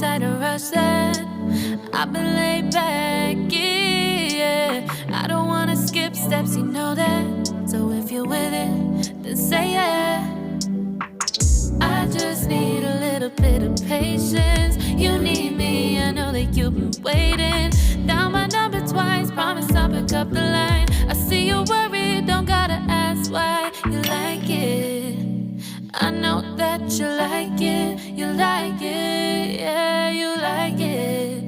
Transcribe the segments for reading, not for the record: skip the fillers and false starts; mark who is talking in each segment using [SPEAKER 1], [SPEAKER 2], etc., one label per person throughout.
[SPEAKER 1] tight to rush that. I've been laid back, yeah. I don't wanna skip steps, you know that. So if you're with it, then say yeah. I just need a little bit of patience. You need me, I know that you've been waiting. Down my number twice, promise I'll pick up the line. I see you worried, don't gotta ask why. You like it, I know that you like it. You like it, yeah, you like it.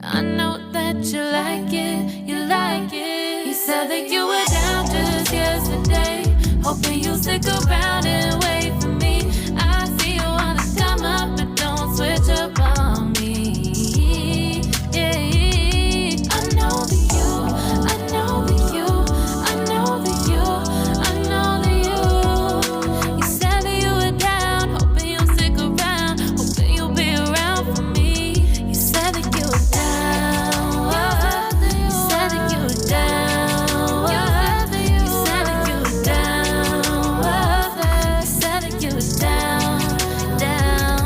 [SPEAKER 1] I know that you like it, you like it. You said that you were down just yesterday, hoping you'll stick around and wait for me. I see you wanna come up, but don't switch up on me. Yeah, I know that you, I know that you, I know that you, I know that you. You said that you were down, hoping you'll stick around, hoping you'll be around for me. You said that you were down, you said that you were down, you said that you were down, you said that you were down, down.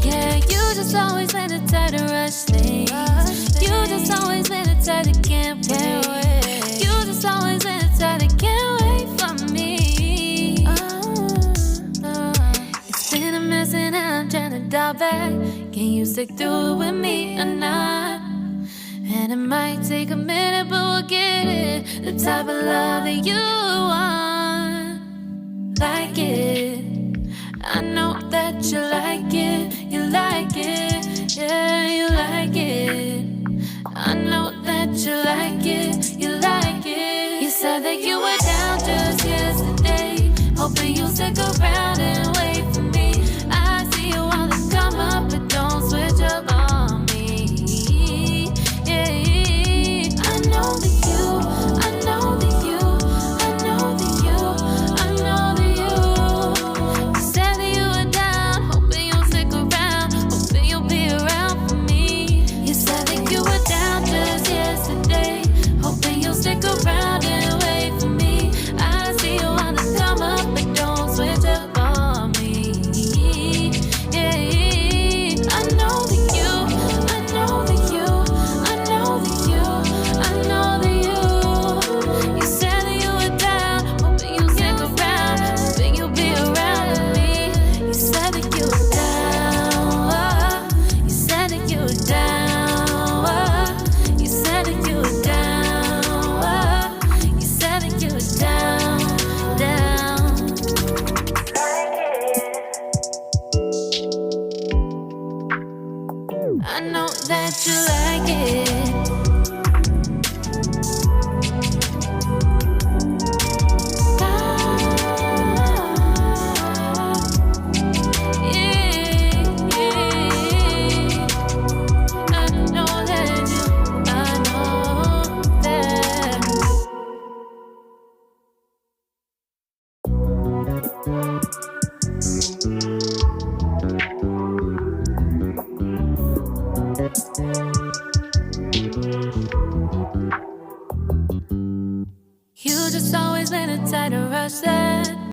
[SPEAKER 1] Yeah, you just always been the type to rush things. You just always been the type that can't wait. You just always been the type that can't wait for me. It's been a mess and I'm trying to dial back. Can you stick through it with me or not? And it might take a minute, but we'll get it. The type of love that you want, like it. I know that you like it, you like it, yeah, you like it. I know that you like it, you like it. You said that you were down just yesterday, hoping you'll stick around.